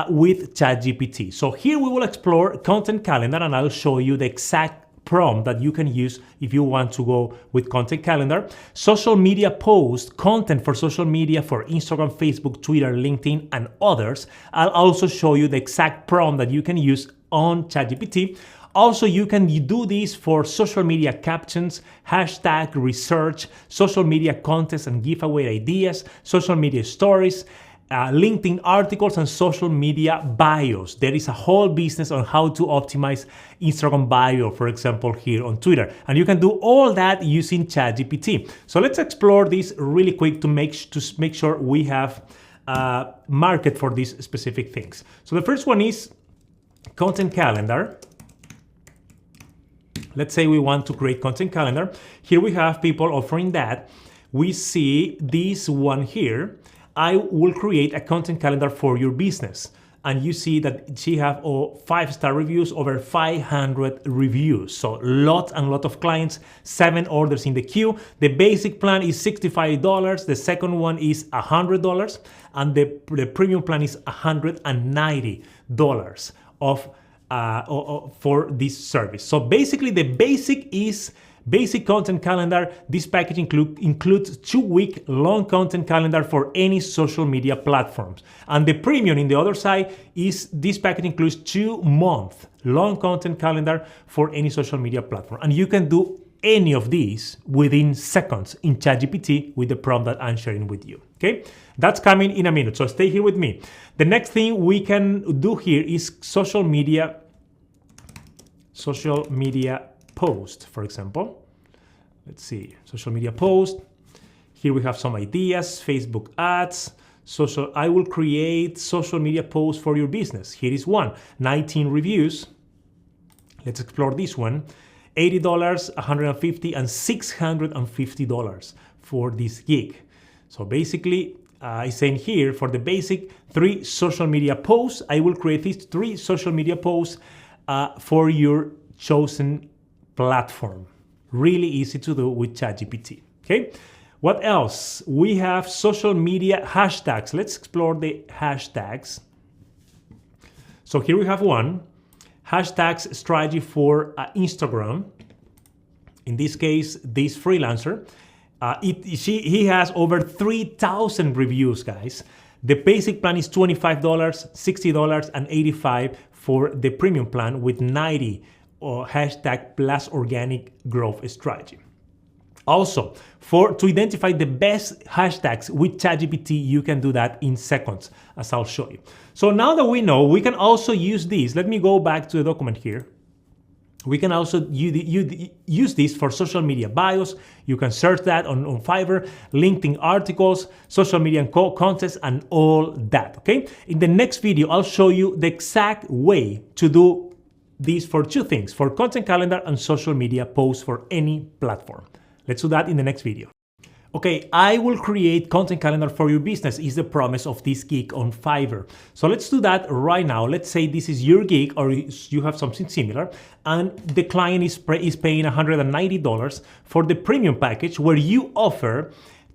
with ChatGPT. So here we will explore content calendar, and I'll show you the exact prompt that you can use if you want to go with content calendar. Social media post, content for social media for Instagram, Facebook, Twitter, LinkedIn, and others. I'll also show you the exact prompt that you can use on ChatGPT. Also, you can do this for social media captions, hashtag research, social media contests and giveaway ideas, social media stories, LinkedIn articles, and social media bios. There is a whole business on how to optimize Instagram bio, for example, here on Twitter. And you can do all that using ChatGPT. So let's explore this really quick to make sure we have a market for these specific things. So the first one is content calendar. Let's say we want to create content calendar. Here we have people offering that. We see this one here. I will create a content calendar for your business. And you see that she have 5-star reviews, over 500 reviews. So lot of clients, 7 orders in the queue. The basic plan is $65. The second one is $100. And the premium plan is $190 for this service. So basically the basic is basic content calendar. This package includes 2-week long content calendar for any social media platforms. And the premium in the other side is this package includes 2-month long content calendar for any social media platform. And you can do any of these within seconds in ChatGPT with the prompt that I'm sharing with you. Okay, that's coming in a minute. So stay here with me. The next thing we can do here is social media post, for example. Let's see, social media post. Here we have some ideas, Facebook ads, I will create social media posts for your business. Here is one, 19 reviews. Let's explore this one. $80, $150, and $650 for this gig. So basically, it's saying here for the basic 3 social media posts, I will create these 3 social media posts for your chosen platform. Really easy to do with ChatGPT. Okay. What else? We have social media hashtags. Let's explore the hashtags. So here we have one. Hashtags strategy for Instagram. In this case, this freelancer. He has over 3,000 reviews, guys. The basic plan is $25, $60, and $85 for the premium plan with 90 hashtag plus organic growth strategy. Also, to identify the best hashtags with ChatGPT, you can do that in seconds, as I'll show you. So now that we know, we can also use this. Let me go back to the document here. We can also use this for social media bios. You can search that on Fiverr, LinkedIn articles, social media and contests, and all that, okay? In the next video, I'll show you the exact way to do this for two things, for content calendar and social media posts for any platform. Let's do that in the next video. Okay, I will create content calendar for your business is the promise of this gig on Fiverr. So let's do that right now. Let's say this is your gig or you have something similar and the client is paying $190 for the premium package where you offer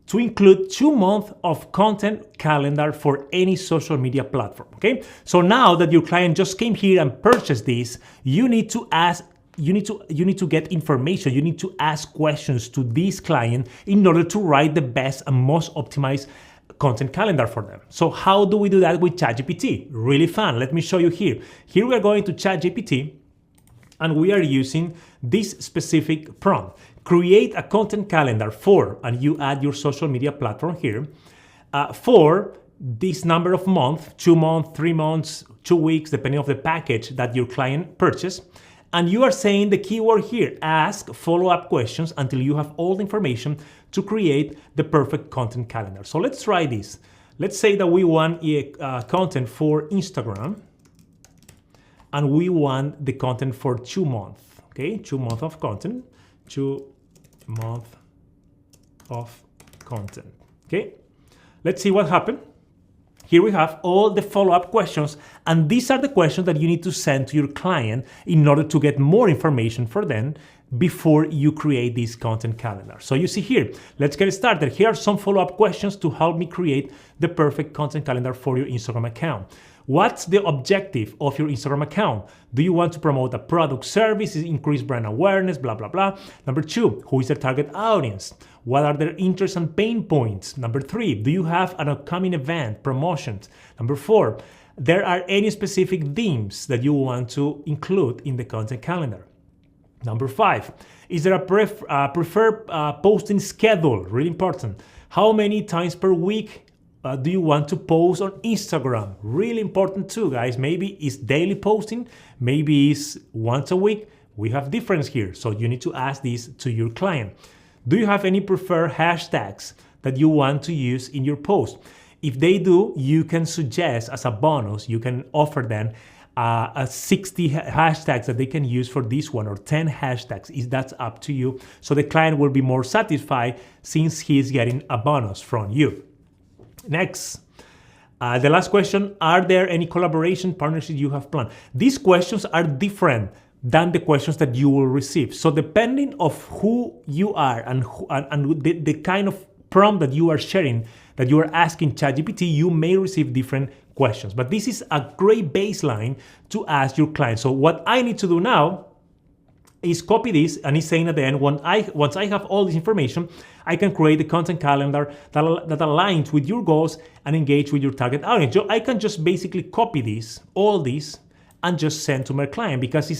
to include 2 months of content calendar for any social media platform, okay? So now that your client just came here and purchased this, you need to get information, you need to ask questions to this client in order to write the best and most optimized content calendar for them. So how do we do that with ChatGPT? Really fun. Let me show you here. Here we are going to ChatGPT and we are using this specific prompt. Create a content calendar for, and you add your social media platform here, for this number of months, 2 months, 3 months, 2 weeks, depending on the package that your client purchased. And you are saying the keyword here, ask follow-up questions until you have all the information to create the perfect content calendar. So let's try this. Let's say that we want content for Instagram and we want the content for 2 months, okay? 2 months of content, 2 months of content, okay? Let's see what happened. Here we have all the follow-up questions, and these are the questions that you need to send to your client in order to get more information for them before you create this content calendar. So you see here, let's get started. Here are some follow-up questions to help me create the perfect content calendar for your Instagram account. What's the objective of your Instagram account? Do you want to promote a product, service, increase brand awareness, blah, blah, blah? Number 2, who is the target audience? What are their interests and pain points? Number 3, do you have an upcoming event, promotions? Number 4, there are any specific themes that you want to include in the content calendar? Number 5, is there a preferred posting schedule? Really important. How many times per week do you want to post on Instagram? Really important too, guys. Maybe it's daily posting, maybe it's once a week. We have difference here, so you need to ask this to your client. Do you have any preferred hashtags that you want to use in your post? If they do, you can suggest as a bonus, you can offer them 60 hashtags that they can use for this one or 10 hashtags. That's up to you. So the client will be more satisfied since he's getting a bonus from you. Next, the last question, are there any collaboration partnerships you have planned? These questions are different than the questions that you will receive. So depending of who you are and the kind of prompt that you are sharing, that you are asking ChatGPT, you may receive different questions. But this is a great baseline to ask your client. So what I need to do now is copy this, and he's saying at the end, once I have all this information, I can create a content calendar that aligns with your goals and engage with your target audience. So I can just basically copy this, all this, and just send to my client because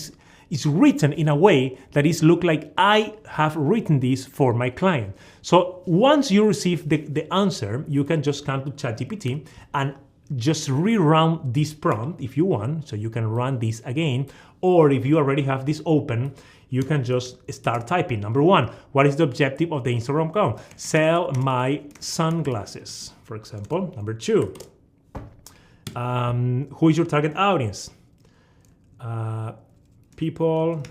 it's written in a way that it looks like I have written this for my client. So once you receive the answer, you can just come to ChatGPT and just rerun this prompt if you want. So you can run this again, or if you already have this open, you can just start typing. Number 1, what is the objective of the Instagram account? Sell my sunglasses, for example. Number 2, who is your target audience? People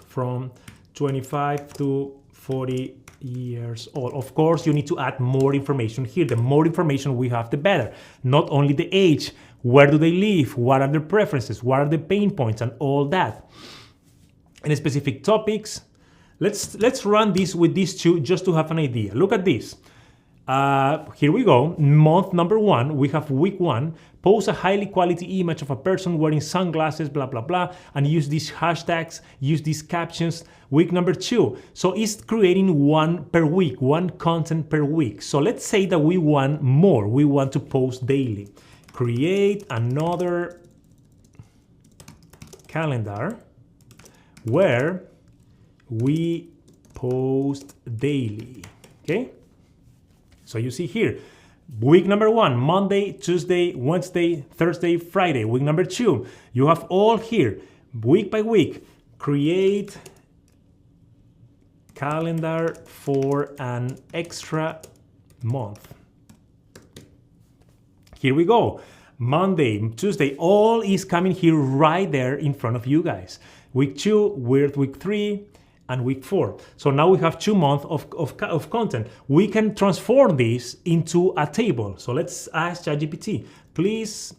from 25 to 40 years old. Of course, you need to add more information here. The more information we have, the better. Not only the age, where do they live, what are their preferences, what are the pain points, and all that. And specific topics. Let's run this with these two just to have an idea. Look at this. Here we go. Month number 1, we have week 1. Post a highly quality image of a person wearing sunglasses, blah, blah, blah, and use these hashtags, use these captions. Week number 2. So it's creating one per week, one content per week. So let's say that we want more. We want to post daily. Create another calendar where we post daily. Okay? So you see here, week number 1, Monday, Tuesday, Wednesday, Thursday, Friday. Week number 2, you have all here, week by week. Create calendar for an extra month. Here we go. Monday, Tuesday, all is coming here right there in front of you guys. Week 2, week 3, and week 4. So now we have 2 months of content. We can transform this into a table. So let's ask ChatGPT, please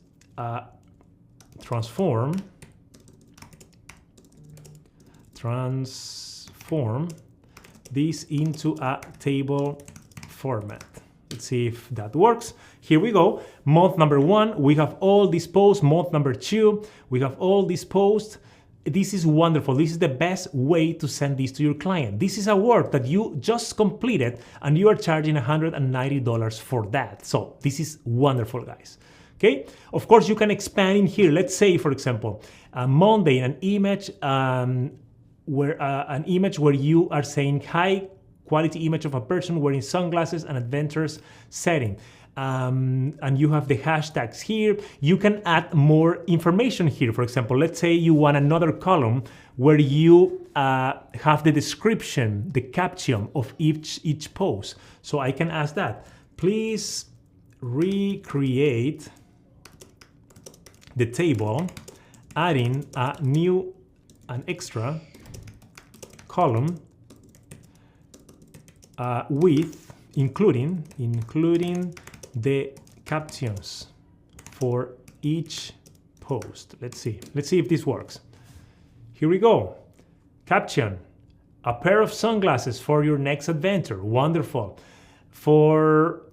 transform this into a table format. Let's see if that works. Here we go. Month number 1, we have all these posts. Month number 2, we have all these posts. This is wonderful. This is the best way to send this to your client. This is a work that you just completed and you are charging $190 for that. So this is wonderful, guys. Okay. Of course, you can expand in here. Let's say, for example, Monday, an image where you are saying high quality image of a person wearing sunglasses and adventurous setting. And you have the hashtags here. You can add more information here. For example, let's say you want another column where you have the description, the caption of each post. So I can ask that. Please recreate the table, adding an extra column with including the captions for each post. Let's see if this works. Here we go. Caption: a pair of sunglasses for your next adventure. Wonderful. For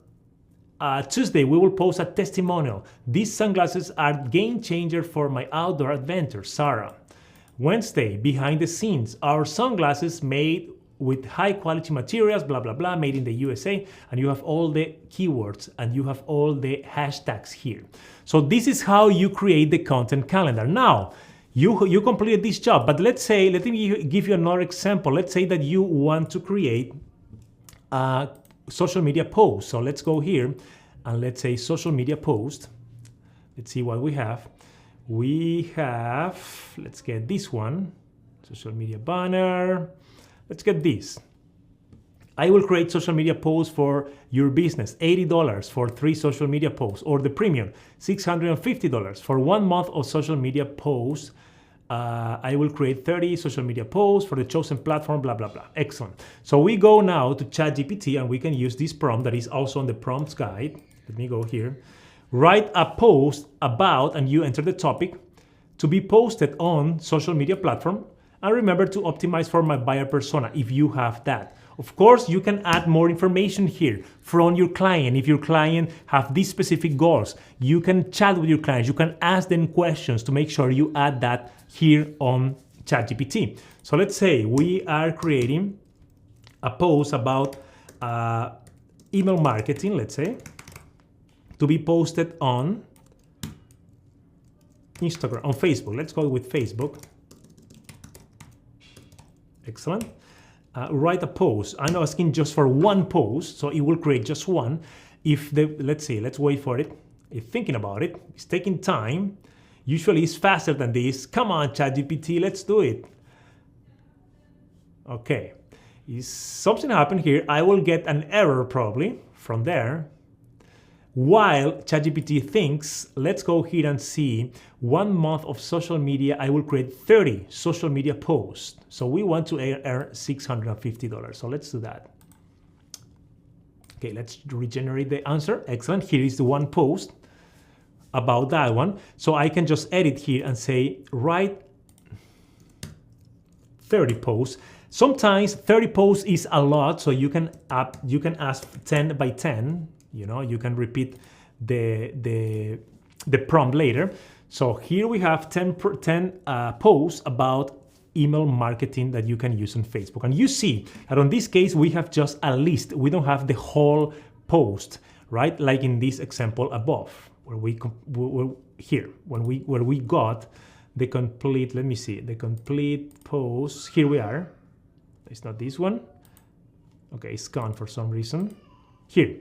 Tuesday, we will post a testimonial. These sunglasses are game changer for my outdoor adventure, Sarah. Wednesday, behind the scenes, our sunglasses made with high quality materials, blah, blah, blah, made in the USA, and you have all the keywords and you have all the hashtags here. So this is how you create the content calendar. Now, you completed this job, but let me give you another example. Let's say that you want to create a social media post. So let's go here and let's say social media post. Let's see what we have. Let's get this one, social media banner. Let's get this. I will create social media posts for your business, $80 for 3 social media posts, or the premium, $650 for 1 month of social media posts. I will create 30 social media posts for the chosen platform, blah, blah, blah. Excellent. So we go now to ChatGPT and we can use this prompt that is also on the prompts guide. Let me go here. Write a post about, and you enter the topic, to be posted on social media platform. And remember to optimize for my buyer persona if you have that. Of course, you can add more information here from your client. If your client have these specific goals, you can chat with your clients. You can ask them questions to make sure you add that here on ChatGPT. So let's say we are creating a post about email marketing, let's say, to be posted on Instagram, on Facebook. Let's go with Facebook. Excellent. Write a post. I'm asking just for 1 post, so it will create just one. Let's wait for it. If thinking about it, it's taking time. Usually it's faster than this. Come on, ChatGPT, let's do it. Okay. Something happened here. I will get an error probably from there. While ChatGPT thinks, let's go here and see 1 month of social media. I will create 30 social media posts. So we want to earn $650. So let's do that. Okay, let's regenerate the answer. Excellent. Here is the 1 post about that one. So I can just edit here and say, write 30 posts. Sometimes 30 posts is a lot, so you can ask 10 by 10. You can repeat the prompt later. So here we have 10 posts about email marketing that you can use on Facebook. And you see that on this case, we have just a list. We don't have the whole post, right? Like in this example above, where we got the complete, let me see, the complete post. Here we are. It's not this one. Okay, it's gone for some reason. Here.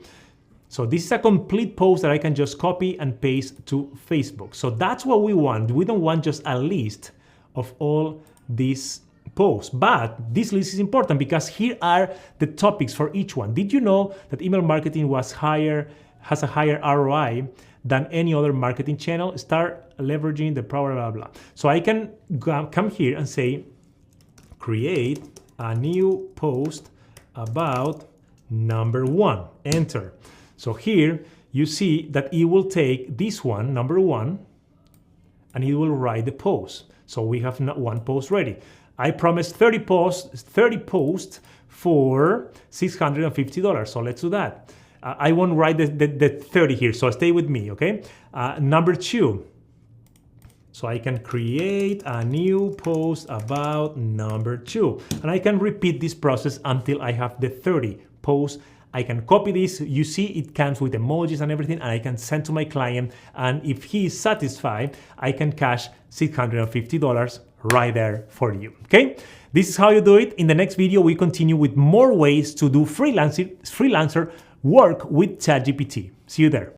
So this is a complete post that I can just copy and paste to Facebook. So that's what we want. We don't want just a list of all these posts, but this list is important because here are the topics for each one. Did you know that email marketing has a higher ROI than any other marketing channel? Start leveraging the power, blah, blah. So I can come here and say, create a new post about number 1, enter. So here you see that it will take this one, number 1, and it will write the post. So we have one post ready. I promised 30 posts for $650. So let's do that. I won't write the 30 here, so stay with me, okay? Number 2. So I can create a new post about number 2. And I can repeat this process until I have the 30 posts. I can copy this. You see it comes with emojis and everything, and I can send to my client. And if he is satisfied, I can cash $650 right there for you, okay? This is how you do it. In the next video, we continue with more ways to do freelancer work with ChatGPT. See you there.